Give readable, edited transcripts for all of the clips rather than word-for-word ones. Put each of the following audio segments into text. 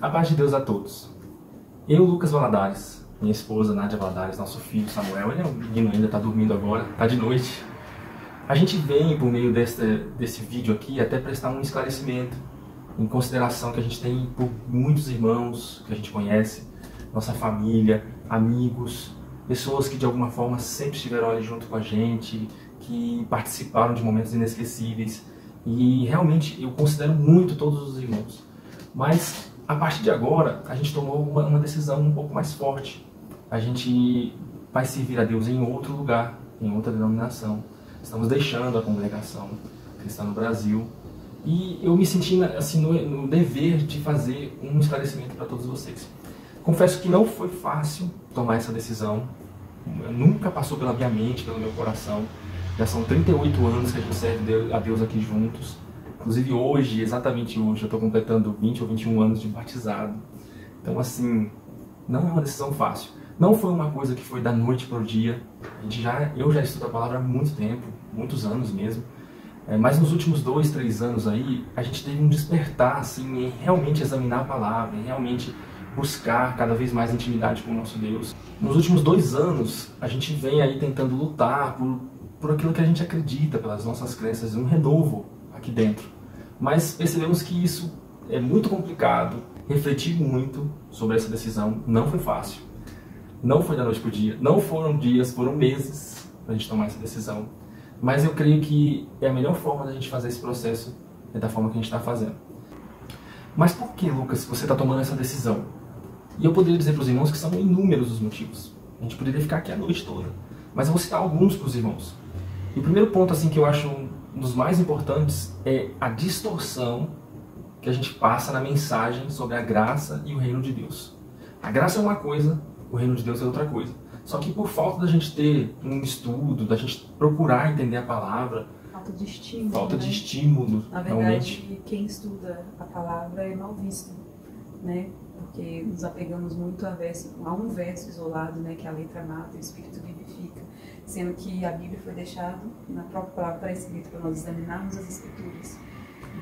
A paz de Deus a todos. Eu, Lucas Valadares, minha esposa Nádia Valadares, nosso filho Samuel, ele é um menino, ainda está dormindo agora, está de noite. A gente vem por meio desse vídeo aqui até prestar um esclarecimento em consideração que a gente tem por muitos irmãos que a gente conhece, nossa família, amigos, pessoas que de alguma forma sempre estiveram ali junto com a gente, que participaram de momentos inesquecíveis. E realmente eu considero muito todos os irmãos. Mas a partir de agora a gente tomou uma decisão um pouco mais forte. A gente vai servir a Deus em outro lugar, em outra denominação. Estamos deixando a congregação cristã no Brasil. E eu me senti assim, no dever de fazer um esclarecimento para todos vocês. Confesso que não foi fácil tomar essa decisão. Nunca passou pela minha mente, pelo meu coração. Já são 38 anos que a gente serve a Deus aqui juntos. Inclusive hoje, exatamente hoje, eu estou completando 20 ou 21 anos de batizado. Então assim, não é uma decisão fácil. Não foi uma coisa que foi da noite para o dia. Eu já estudo a palavra há muito tempo, muitos anos mesmo. Mas nos últimos 2, 3 anos aí, a gente teve um despertar assim, em realmente examinar a palavra, em realmente buscar cada vez mais intimidade com o nosso Deus. Nos últimos 2 anos, a gente vem aí tentando lutar por aquilo que a gente acredita, pelas nossas crenças, um renovo aqui dentro. Mas percebemos que isso é muito complicado. Refleti muito sobre essa decisão, não foi fácil. Não foi da noite para o dia, não foram dias, foram meses para a gente tomar essa decisão. Mas eu creio que é a melhor forma da gente fazer esse processo, é da forma que a gente está fazendo. Mas por que, Lucas, você está tomando essa decisão? E eu poderia dizer para os irmãos que são inúmeros os motivos. A gente poderia ficar aqui a noite toda. Mas eu vou citar alguns para os irmãos. E o primeiro ponto assim, que eu acho um dos mais importantes é a distorção que a gente passa na mensagem sobre a graça e o reino de Deus. A graça é uma coisa, o reino de Deus é outra coisa. Só que por falta da gente ter um estudo, da gente procurar entender a palavra, falta de estímulo. Falta de estímulo, na verdade, realmente. quem estuda a palavra é mal visto, né? Porque nos apegamos muito a um verso isolado, né? Que a letra mata e o espírito vivifica, sendo que a Bíblia foi deixada na própria palavra para escrita para nós examinarmos as escrituras.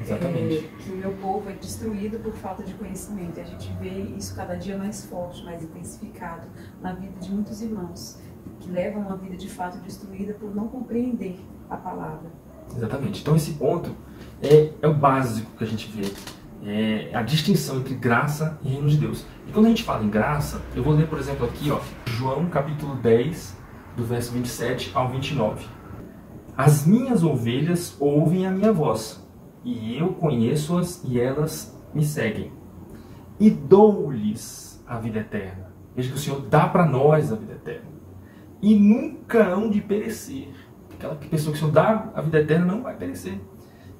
Exatamente. Que o meu povo é destruído por falta de conhecimento. E a gente vê isso cada dia mais forte, mais intensificado na vida de muitos irmãos que levam uma vida de fato destruída por não compreender a palavra. Exatamente. Então esse ponto é o básico que a gente vê. É a distinção entre graça e reino de Deus. E quando a gente fala em graça, eu vou ler, por exemplo, aqui, ó, João capítulo 10, do verso 27 ao 29. As minhas ovelhas ouvem a minha voz, e eu conheço-as e elas me seguem. E dou-lhes a vida eterna. Veja que o Senhor dá para nós a vida eterna. E nunca hão de perecer. Aquela pessoa que o Senhor dá a vida eterna não vai perecer.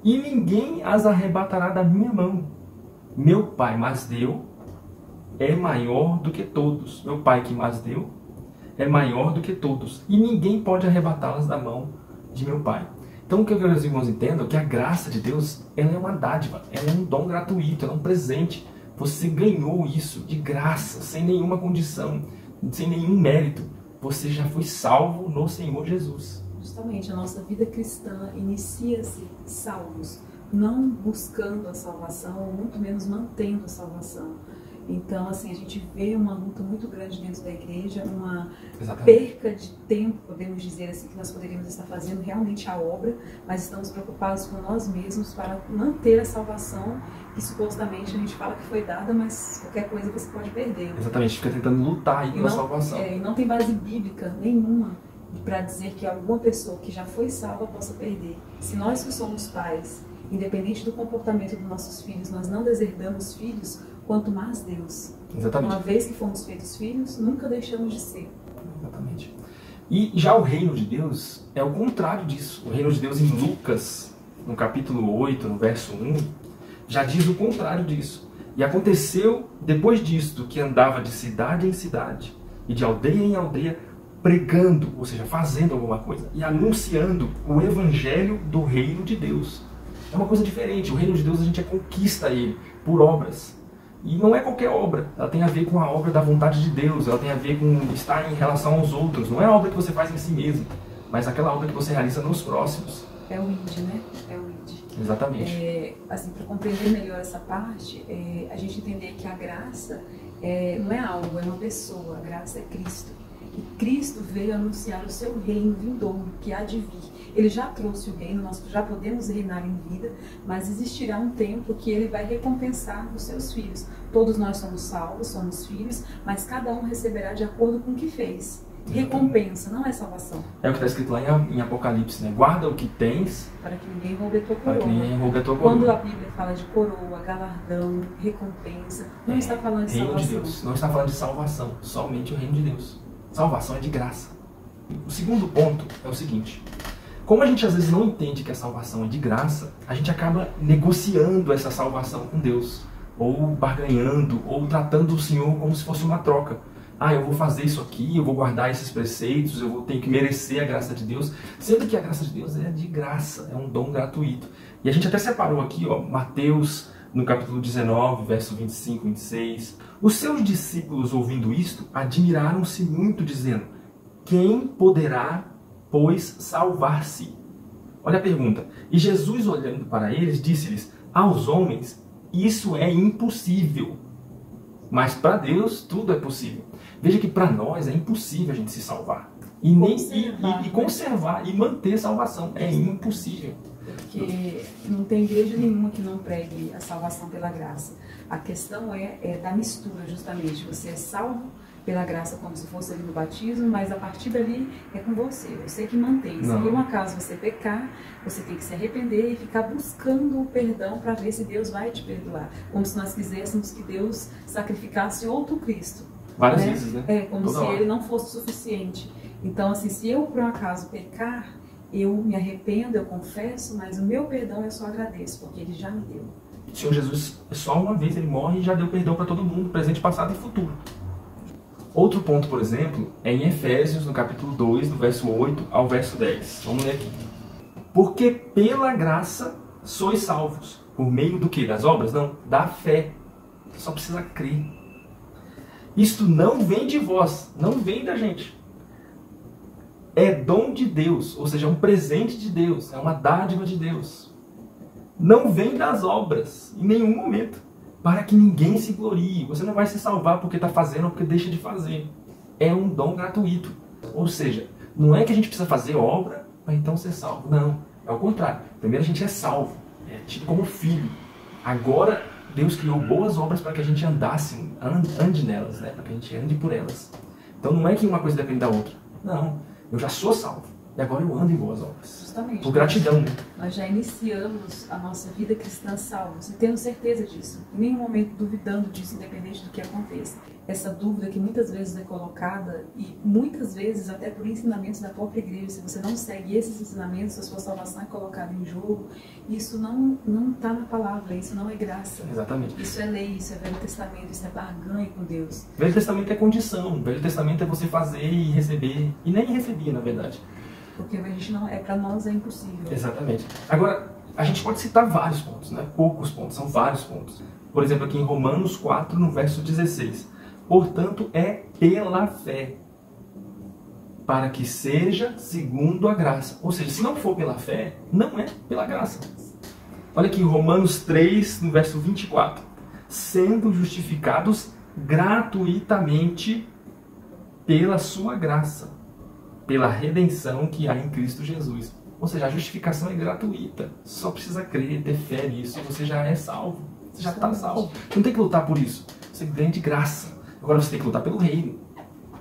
E ninguém as arrebatará da minha mão. Meu Pai mas deu é maior do que todos. Meu Pai que mas deu é maior do que todos. E ninguém pode arrebatá-las da mão de meu Pai. Então o que eu quero que os irmãos entendam é que a graça de Deus, ela é uma dádiva, ela é um dom gratuito, ela é um presente. Você ganhou isso de graça, sem nenhuma condição, sem nenhum mérito. Você já foi salvo no Senhor Jesus. Justamente, a nossa vida cristã inicia-se salvos, não buscando a salvação, ou muito menos mantendo a salvação. Então, assim, a gente vê uma luta muito grande dentro da igreja, uma perca de tempo, podemos dizer assim, que nós poderíamos estar fazendo realmente a obra, mas estamos preocupados com nós mesmos para manter a salvação, que supostamente a gente fala que foi dada, mas qualquer coisa você pode perder. Exatamente, fica tentando lutar aí pela salvação. E não tem base bíblica nenhuma para dizer que alguma pessoa que já foi salva possa perder. Se nós que somos pais, independente do comportamento dos nossos filhos, nós não deserdamos filhos, quanto mais Deus. Exatamente. Uma vez que fomos feitos filhos, nunca deixamos de ser. Exatamente. E já o reino de Deus é o contrário disso. O reino de Deus em Lucas, no capítulo 8, no verso 1, já diz o contrário disso. E aconteceu depois disto que andava de cidade em cidade e de aldeia em aldeia, pregando, ou seja, fazendo alguma coisa e anunciando o evangelho do reino de Deus. É uma coisa diferente. O reino de Deus a gente conquista ele por obras. E não é qualquer obra, ela tem a ver com a obra da vontade de Deus, ela tem a ver com estar em relação aos outros. Não é a obra que você faz em si mesmo, mas aquela obra que você realiza nos próximos. É o ID, né? É o ID. Exatamente. Assim, para compreender melhor essa parte, a gente entender que a graça não é algo, é uma pessoa. A graça é Cristo. E Cristo veio anunciar o seu reino vindouro, que há de vir. Ele já trouxe o reino, nós já podemos reinar em vida, mas existirá um tempo que ele vai recompensar os seus filhos. Todos nós somos salvos, somos filhos, mas cada um receberá de acordo com o que fez. Recompensa, não é salvação. É o que está escrito lá em Apocalipse, né? Guarda o que tens, para que ninguém roube a tua para que coroa. ninguém roube a tua coroa. Quando a Bíblia fala de coroa, galardão, recompensa, não está falando de reino salvação. de Deus. Não está falando de salvação, somente o reino de Deus. Salvação é de graça. O segundo ponto é o seguinte: como a gente às vezes não entende que a salvação é de graça, a gente acaba negociando essa salvação com Deus, ou barganhando, ou tratando o Senhor como se fosse uma troca. Eu vou fazer isso aqui, eu vou guardar esses preceitos, eu vou ter que merecer a graça de Deus, sendo que a graça de Deus é de graça, é um dom gratuito. E a gente até separou aqui, Mateus, no capítulo 19, verso 25, 26. Os seus discípulos, ouvindo isto, admiraram-se muito, dizendo: quem poderá, pois, salvar-se? Olha a pergunta. E Jesus, olhando para eles, disse-lhes: aos homens isso é impossível, mas para Deus tudo é possível. Veja que para nós é impossível a gente se salvar. E conservar e manter salvação. É impossível. Porque não tem igreja nenhuma que não pregue a salvação pela graça. A questão é da mistura, justamente. Você é salvo pela graça como se fosse ali no batismo, mas a partir dali é com você que mantém. Se por um acaso você pecar, você tem que se arrepender e ficar buscando o perdão para ver se Deus vai te perdoar. Como se nós quiséssemos que Deus sacrificasse outro Cristo. Várias vezes, né? Como se ele não fosse suficiente. Então, assim, se eu por um acaso pecar, eu me arrependo, eu confesso, mas o meu perdão eu só agradeço, porque ele já me deu. O Senhor Jesus, só uma vez ele morre e já deu perdão para todo mundo, presente, passado e futuro. Outro ponto, por exemplo, é em Efésios, no capítulo 2, do verso 8 ao verso 10. Vamos ler aqui. Porque pela graça sois salvos. Por meio do quê? Das obras? Não, da fé. Você só precisa crer. Isto não vem de vós, não vem da gente. É dom de Deus, ou seja, é um presente de Deus, é uma dádiva de Deus. Não vem das obras, em nenhum momento, para que ninguém se glorie. Você não vai se salvar porque está fazendo ou porque deixa de fazer. É um dom gratuito. Ou seja, não é que a gente precisa fazer obra para então ser salvo. Não, é o contrário. Primeiro a gente é salvo, é tido como filho. Agora Deus criou boas obras para que a gente andasse, ande nelas, né? Para que a gente ande por elas. Então não é que uma coisa depende da outra. Não, eu já sou salvo. E agora eu ando em boas obras. Justamente. Por gratidão, né? Nós já iniciamos a nossa vida cristã salvos. E temos certeza disso. Em nenhum momento duvidando disso, independente do que aconteça. Essa dúvida que muitas vezes é colocada, e muitas vezes até por ensinamentos da própria igreja, se você não segue esses ensinamentos, a sua salvação é colocada em jogo. Isso não está na palavra, isso não é graça. Exatamente. Isso é lei, isso é Velho Testamento, isso é barganha com Deus. Velho Testamento é condição. Velho Testamento é você fazer e receber. E nem recebia, na verdade. Porque a gente não, para nós é impossível. Exatamente. Agora, a gente pode citar vários pontos, né? Poucos pontos, são vários pontos. Por exemplo, aqui em Romanos 4, no verso 16. Portanto, é pela fé, para que seja segundo a graça. Ou seja, se não for pela fé, não é pela graça. Olha aqui em Romanos 3, no verso 24. Sendo justificados gratuitamente pela sua graça, pela redenção que há em Cristo Jesus. Ou seja, a justificação é gratuita. Você só precisa crer, ter fé nisso e você já é salvo. Você já está salvo. Você não tem que lutar por isso. Você ganha de graça. Agora você tem que lutar pelo reino.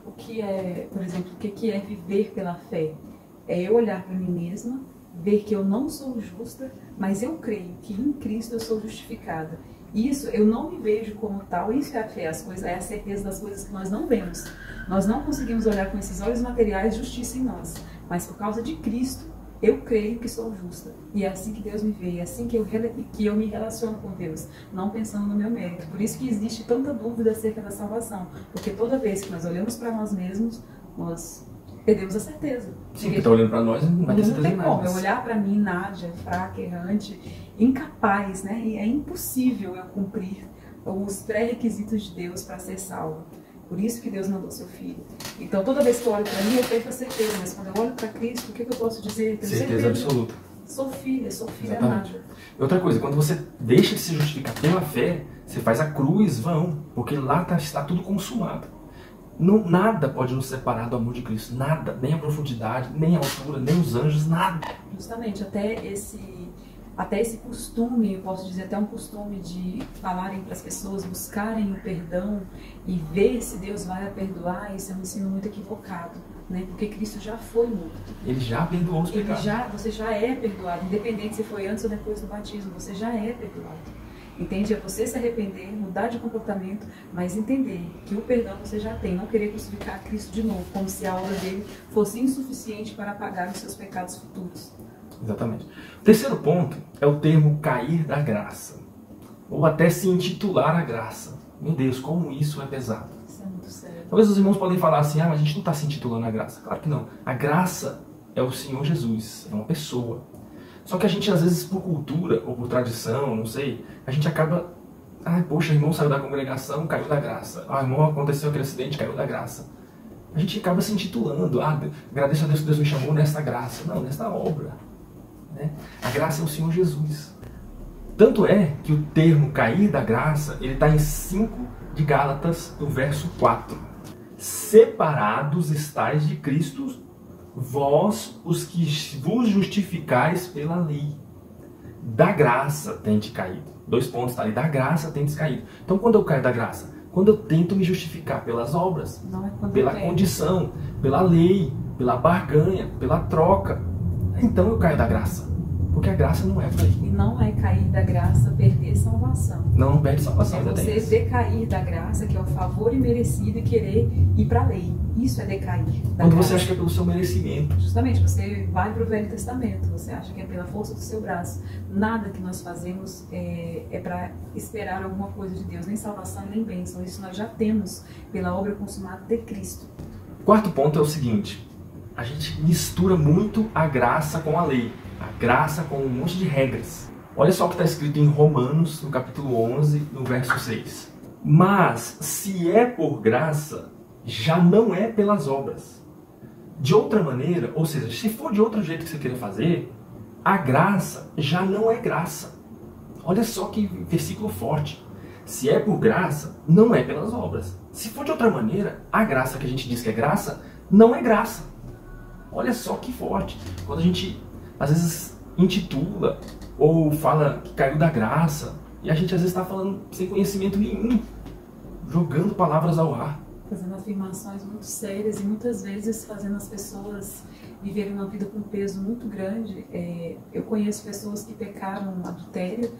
O que é, por exemplo, o que é viver pela fé? É eu olhar para mim mesma, ver que eu não sou justa, mas eu creio que em Cristo eu sou justificada. Isso, eu não me vejo como tal. Isso é a fé, é a certeza das coisas que nós não vemos. Nós não conseguimos olhar com esses olhos materiais justiça em nós. Mas por causa de Cristo, eu creio que sou justa. E é assim que Deus me vê, é assim que eu me relaciono com Deus, não pensando no meu mérito. Por isso que existe tanta dúvida acerca da salvação. Porque toda vez que nós olhamos para nós mesmos, nós perdemos a certeza. Sim, porque está olhando para nós não vai ter certeza de nada. Não tem como eu olhar para mim, Nádia, fraca, errante, incapaz, né? E é impossível eu cumprir os pré-requisitos de Deus para ser salvo. Por isso que Deus mandou seu Filho. Então toda vez que eu olho para mim, eu perco a certeza. Mas quando eu olho para Cristo, o que eu posso dizer? Tenho certeza absoluta. sou filha Exatamente. nada. Outra coisa, quando você deixa de se justificar pela fé, você faz a cruz vão, porque lá está tudo consumado. Não, nada pode nos separar do amor de Cristo, nada, nem a profundidade, nem a altura, nem os anjos, nada. Justamente, até esse costume, eu posso dizer até um costume de falarem para as pessoas, buscarem o perdão e ver se Deus vai a perdoar, isso é um ensino muito equivocado, né? Porque Cristo já foi morto. Ele já perdoou os pecados. Você já é perdoado, independente se foi antes ou depois do batismo, você já é perdoado. Entende? É você se arrepender, mudar de comportamento, mas entender que o perdão você já tem, não querer crucificar Cristo de novo, como se a obra dele fosse insuficiente para apagar os seus pecados futuros. Exatamente. O terceiro ponto é o termo cair da graça, ou até se intitular a graça. Meu Deus, como isso é pesado. Isso é muito sério. Talvez os irmãos podem falar assim, mas a gente não está se intitulando a graça. Claro que não. A graça é o Senhor Jesus, é uma pessoa. Só que a gente, às vezes, por cultura ou por tradição, não sei, a gente acaba... poxa, o irmão saiu da congregação, caiu da graça. Irmão, aconteceu aquele acidente, caiu da graça. A gente acaba se intitulando. Agradeço a Deus que Deus me chamou nessa graça. Não, nessa obra. Né? A graça é o Senhor Jesus. Tanto é que o termo cair da graça, ele está em 5 de Gálatas, no verso 4. Separados estáis de Cristo, vós os que vos justificais pela lei. Da graça tendes caído. 2 pontos, tá ali. Da graça tendes caído. Então quando eu caio da graça? Quando eu tento me justificar pelas obras, não é pela condição, pela lei, pela barganha, pela troca. Então eu caio da graça. Porque a graça não é para ir. E não é cair da graça perder salvação. Não perde salvação. É você decair da graça, que é o favor imerecido, e querer ir para a lei. Isso é decair da Quando graça. você acha que é pelo seu merecimento. Justamente, você vai para o Velho Testamento, você acha que é pela força do seu braço. Nada que nós fazemos é para esperar alguma coisa de Deus, nem salvação, nem bênção. Isso nós já temos pela obra consumada de Cristo. O quarto ponto é o seguinte: a gente mistura muito a graça com a lei. A graça com um monte de regras. Olha só o que está escrito em Romanos, no capítulo 11, no verso 6. Mas, se é por graça, já não é pelas obras. De outra maneira, ou seja, se for de outro jeito que você queira fazer, a graça já não é graça. Olha só que versículo forte. Se é por graça, não é pelas obras. Se for de outra maneira, a graça que a gente diz que é graça, não é graça. Olha só que forte. Quando a gente às vezes intitula ou fala que caiu da graça, e a gente às vezes está falando sem conhecimento nenhum, jogando palavras ao ar. Fazendo afirmações muito sérias e muitas vezes fazendo as pessoas viverem uma vida com um peso muito grande. Eu conheço pessoas que pecaram adultério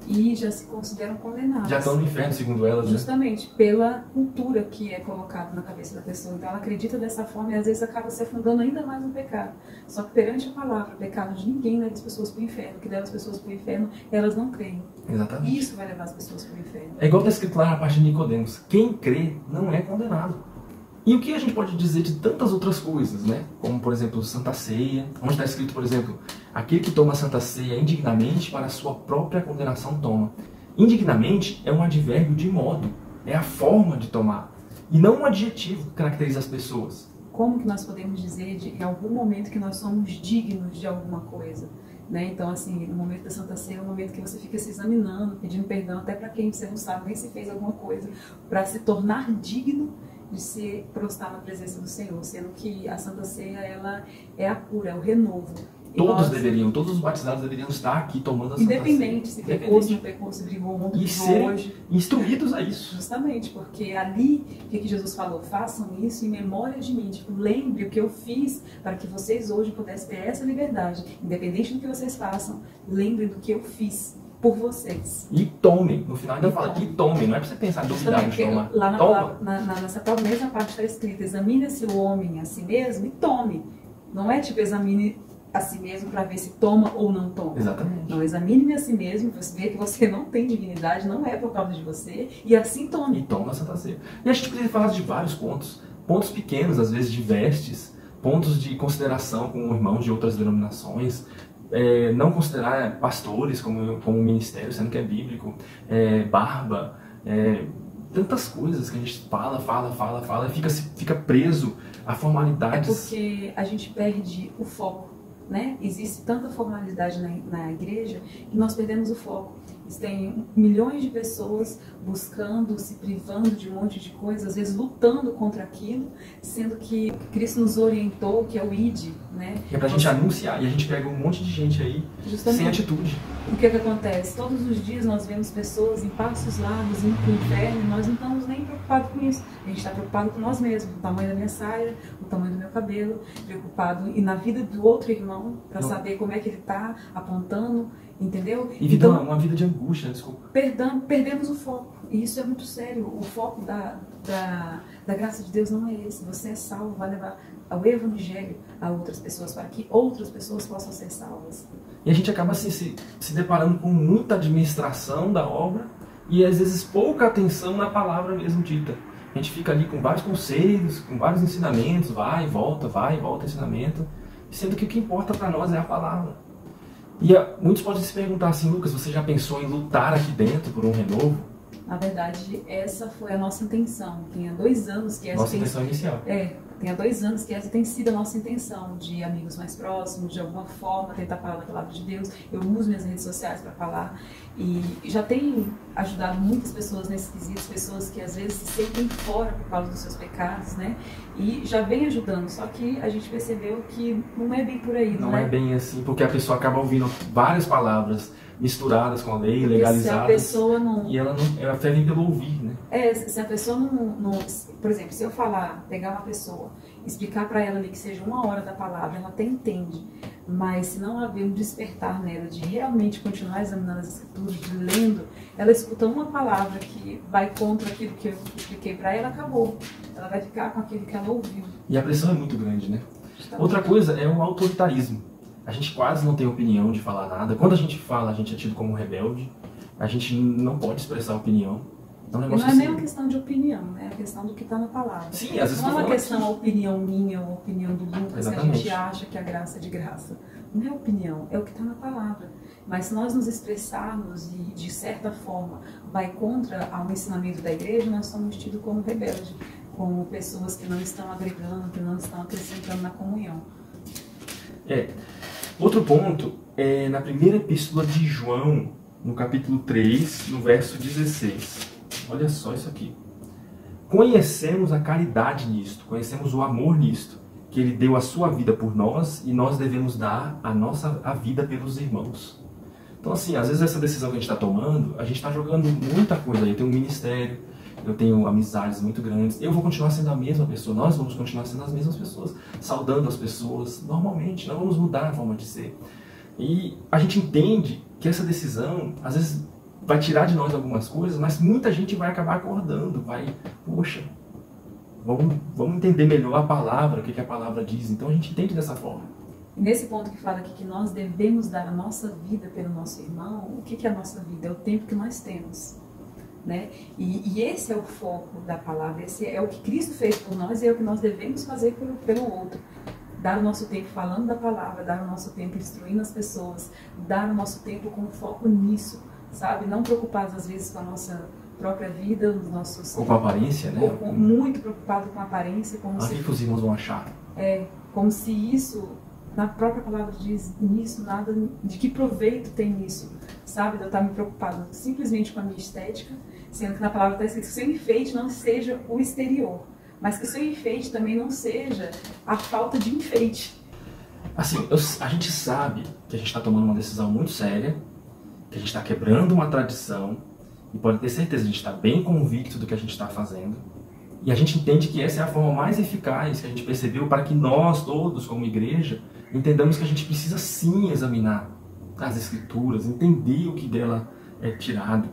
e já se consideram condenadas. Já estão no inferno, segundo elas, né? Justamente pela cultura que é colocada na cabeça da pessoa. Então ela acredita dessa forma e às vezes acaba se afundando ainda mais no pecado. Só que perante a palavra, o pecado de ninguém leva as pessoas para o inferno. O que leva as pessoas para o inferno, elas não creem. Exatamente. Isso vai levar as pessoas para o inferno. É igual está escrito lá na parte de Nicodemos: quem crê não é condenado. E o que a gente pode dizer de tantas outras coisas, né? Como, por exemplo, Santa Ceia, onde está escrito, por exemplo, aquele que toma Santa Ceia indignamente para a sua própria condenação toma. Indignamente é um advérbio de modo, é a forma de tomar, e não um adjetivo que caracteriza as pessoas. Como que nós podemos dizer em algum momento que nós somos dignos de alguma coisa? Né? Então, assim, no momento da Santa Ceia é um momento que você fica se examinando, pedindo perdão, até para quem você não sabe nem se fez alguma coisa, para se tornar digno de se prostrar na presença do Senhor, sendo que a Santa Ceia, ela é a cura, é o renovo. Todos os batizados deveriam estar aqui tomando a Santa Ceia. Independente se pecou, se não pecou, se brigou ontem, e serem hoje instruídos a isso. Justamente, porque ali, o que Jesus falou? Façam isso em memória de mim. Tipo, lembre o que eu fiz para que vocês hoje pudessem ter essa liberdade. Independente do que vocês façam, lembrem do que eu fiz por vocês. E tomem. No final ainda fala que tomem. Não é para você pensar, duvidar de tomar. Lá nessa mesma parte está escrito: examine-se o homem a si mesmo e tome. Não é tipo examine a si mesmo para ver se toma ou não toma. Exatamente. Não, examine-me a si mesmo, você vê que você não tem divinidade, não é por causa de você, e assim tome. E toma a Santa Ceia. E a gente poderia falar de vários pontos. Pontos pequenos, às vezes de vestes, pontos de consideração com irmãos de outras denominações, não considerar pastores como ministério, sendo que é bíblico, barba, tantas coisas que a gente fala e fica preso a formalidades. É porque a gente perde o foco. né? Existe tanta formalidade na igreja que nós perdemos o foco. Tem milhões de pessoas buscando, se privando de um monte de coisas, às vezes lutando contra aquilo, sendo que Cristo nos orientou, que é o ID, né? É pra gente anunciar, e a gente pega um monte de gente aí sem atitude. O que acontece? Todos os dias nós vemos pessoas em passos largos, indo para o inferno, e nós não estamos nem preocupados com isso. A gente está preocupado com nós mesmos, o tamanho da minha saia, o tamanho do meu cabelo, preocupado e na vida do outro irmão, para saber como é que ele está apontando, entendeu? E vida, então, uma vida de angústia, desculpa. Perdemos o foco. E isso é muito sério. O foco da graça de Deus não é esse. Você é salvo, vai levar o evangelho a outras pessoas, para que outras pessoas possam ser salvas. E a gente acaba assim, se deparando com muita administração da obra e às vezes pouca atenção na palavra mesmo dita. A gente fica ali com vários conselhos, com vários ensinamentos, vai e volta ensinamento, sendo que o que importa para nós é a palavra. E muitos podem se perguntar assim, Lucas, você já pensou em lutar aqui dentro por um renovo? Na verdade, essa foi a nossa intenção. Tem há 2 anos que essa nossa intenção inicial. Tem há 2 anos que essa tem sido a nossa intenção, de amigos mais próximos, de alguma forma, tentar falar da palavra de Deus. Eu uso minhas redes sociais para falar e já tem ajudado muitas pessoas nesse quesito, pessoas que às vezes se sentem fora por causa dos seus pecados, né? E já vem ajudando, só que a gente percebeu que não é bem por aí, não é bem assim, porque a pessoa acaba ouvindo várias palavras misturadas com a lei, legalizadas. Se a pessoa não... E ela fé vem pelo ouvir, né? Se a pessoa não... Por exemplo, se eu pegar uma pessoa, explicar para ela ali que seja 1 hora da palavra, ela até entende. Mas se não haver um despertar nela de realmente continuar examinando as escrituras, de lendo, ela escuta uma palavra que vai contra aquilo que eu expliquei para ela, acabou. Ela vai ficar com aquilo que ela ouviu. E a pressão é muito grande, né? Outra coisa é o autoritarismo. A gente quase não tem opinião de falar nada. Quando a gente fala, a gente é tido como rebelde. A gente não pode expressar opinião. Não é nem uma questão de opinião, né? É a questão do que está na palavra. Sim, às vezes não é uma questão, a opinião minha ou a opinião do Lucas, exatamente, que a gente acha que a graça é de graça. Não é opinião, é o que está na palavra. Mas se nós nos expressarmos e, de certa forma, vai contra o ensinamento da igreja, nós somos tidos como rebeldes, como pessoas que não estão agregando, que não estão acrescentando na comunhão. Outro ponto é na primeira epístola de João, no capítulo 3, no verso 16. Olha só isso aqui. Conhecemos a caridade nisto, conhecemos o amor nisto, que ele deu a sua vida por nós e nós devemos dar a vida pelos irmãos. Então assim, às vezes essa decisão que a gente está tomando, a gente está jogando muita coisa aí. Eu tenho um ministério, eu tenho amizades muito grandes, eu vou continuar sendo a mesma pessoa, nós vamos continuar sendo as mesmas pessoas, saudando as pessoas normalmente, não vamos mudar a forma de ser. E a gente entende que essa decisão, às vezes, vai tirar de nós algumas coisas, mas muita gente vai acabar acordando, poxa, vamos entender melhor a palavra, o que a palavra diz. Então a gente entende dessa forma. Nesse ponto que fala aqui que nós devemos dar a nossa vida pelo nosso irmão, o que é a nossa vida? É o tempo que nós temos. Né? E esse é o foco da palavra, esse é o que Cristo fez por nós e é o que nós devemos fazer pelo outro. Dar o nosso tempo falando da palavra, dar o nosso tempo instruindo as pessoas, dar o nosso tempo com foco nisso, sabe? Não preocupados às vezes com a nossa própria vida, os nossos... Ou com a aparência, né? Muito preocupado com a aparência, como se... O que os irmãos vão achar? Como se isso, na própria palavra diz, nisso nada, de que proveito tem nisso, sabe? De eu estar me preocupado simplesmente com a minha estética, sendo que na palavra está escrito que o seu enfeite não seja o exterior, mas que o seu enfeite também não seja a falta de enfeite. Assim, a gente sabe que a gente está tomando uma decisão muito séria, que a gente está quebrando uma tradição, e pode ter certeza, a gente está bem convicto do que a gente está fazendo, e a gente entende que essa é a forma mais eficaz que a gente percebeu para que nós todos, como igreja, entendamos que a gente precisa sim examinar as Escrituras, entender o que dela é tirado,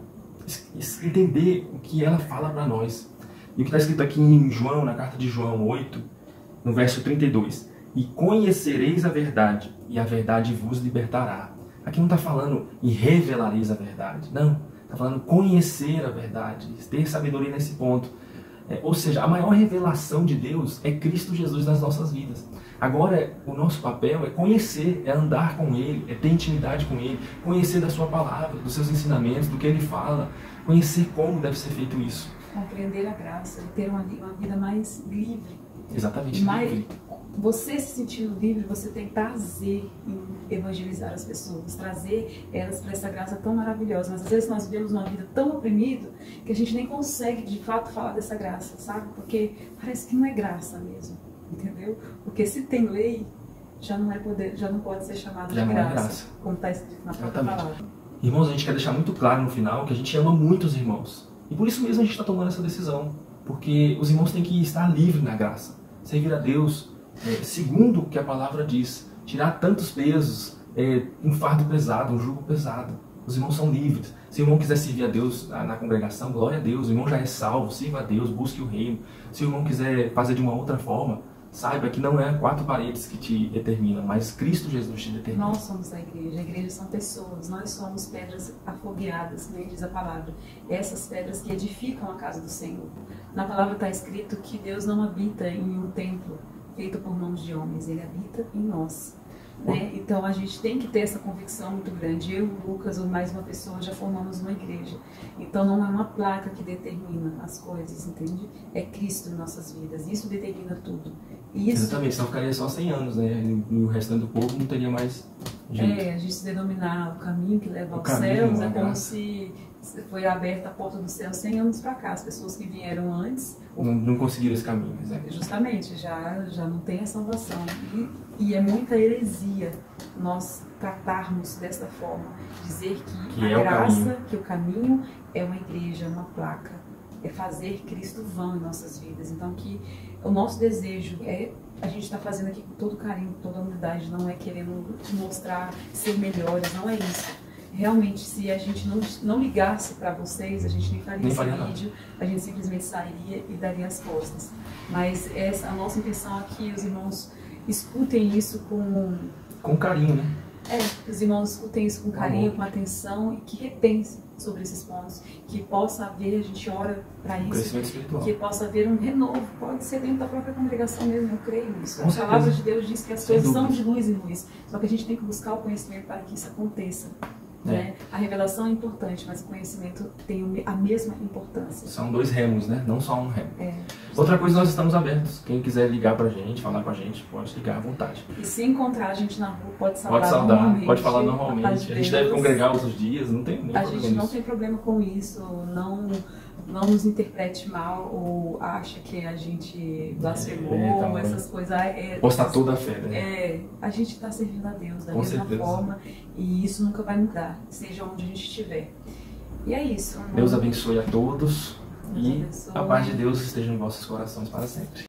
entender o que ela fala para nós. E o que está escrito aqui em João, na carta de João 8, no verso 32, e conhecereis a verdade, e a verdade vos libertará. Aqui não está falando e revelareis a verdade, não. Está falando conhecer a verdade, ter sabedoria nesse ponto. Ou seja, a maior revelação de Deus é Cristo Jesus nas nossas vidas. Agora, o nosso papel é conhecer, é andar com Ele, é ter intimidade com Ele, conhecer da Sua palavra, dos seus ensinamentos, do que Ele fala, conhecer como deve ser feito isso. Compreender a graça e ter uma vida mais livre, Exatamente, Mas livre. você se sentindo livre, você tem prazer em evangelizar as pessoas, trazer elas para essa graça tão maravilhosa. Mas às vezes nós vivemos uma vida tão oprimida que a gente nem consegue de fato falar dessa graça, sabe? Porque parece que não é graça mesmo, entendeu? Porque se tem lei, já não é poder, já não pode ser chamado Já de não é graça, graça. como está escrito na própria Exatamente. palavra. Irmãos, a gente quer deixar muito claro no final que a gente ama muito os irmãos. E por isso mesmo a gente está tomando essa decisão. Porque os irmãos têm que estar livres na graça. Servir a Deus, segundo o que a palavra diz. Tirar tantos pesos, um fardo pesado, um jugo pesado. Os irmãos são livres. Se o irmão quiser servir a Deus na congregação, glória a Deus. O irmão já é salvo, sirva a Deus, busque o reino. Se o irmão quiser fazer de uma outra forma, saiba que não é 4 paredes que te determinam, mas Cristo Jesus te determina. Nós somos a igreja são pessoas, nós somos pedras afogueadas, nem diz a palavra. Essas pedras que edificam a casa do Senhor. Na palavra está escrito que Deus não habita em um templo feito por mãos de homens, Ele habita em nós. Né? Então a gente tem que ter essa convicção muito grande. Eu, o Lucas ou mais uma pessoa já formamos uma igreja. Então não é uma placa que determina as coisas, entende? É Cristo em nossas vidas. Isso determina tudo. Isso, exatamente, senão ficaria só 100 anos, né? E o restante do povo não teria mais jeito. a gente se denominar o caminho que leva aos caminho, céus, a é como graça. se foi aberta a porta do céu 100 anos para cá. As pessoas que vieram antes, Não conseguiram esse caminho, né? justamente, já não tem a salvação. E é muita heresia nós tratarmos desta forma, dizer que Que a é o graça, caminho. que o caminho é uma igreja, uma placa, é fazer Cristo vão em nossas vidas. Então que o nosso desejo é, a gente está fazendo aqui com todo carinho, com toda humildade, não é querendo mostrar ser melhores, não é isso. Realmente, se a gente não ligasse para vocês, a gente nem faria esse vídeo, a gente simplesmente sairia e daria as costas. Mas a nossa intenção aqui, os irmãos escutem isso Com carinho, né? os irmãos escutem isso com carinho, com atenção e que repensem sobre esses pontos, que possa haver, a gente ora para isso, Crescimento espiritual. que possa haver um renovo, pode ser dentro da própria congregação mesmo, eu creio nisso. Com A certeza. palavra de Deus diz que as Sem coisas são dúvida. de luz em luz, só que a gente tem que buscar o conhecimento para que isso aconteça. Né? A revelação é importante, mas o conhecimento tem a mesma importância. São 2 remos, né? Não só um remo. Outra coisa, nós estamos abertos. Quem quiser ligar pra gente, falar com a gente, pode ligar à vontade. E se encontrar a gente na rua, pode Pode saudar saudar, pode falar A normalmente. paz de A gente Deus. deve congregar outros dias, não tem nem A problema gente não nisso. tem problema com isso, não nos interprete mal ou acha que a gente blasfemou, tá, essas coisas. Postar toda a fé, né? A gente está servindo a Deus da Com mesma certeza. forma e isso nunca vai mudar, seja onde a gente estiver. E é isso. Deus abençoe a todos Deus e abençoe. a paz de Deus esteja em vossos corações para sempre.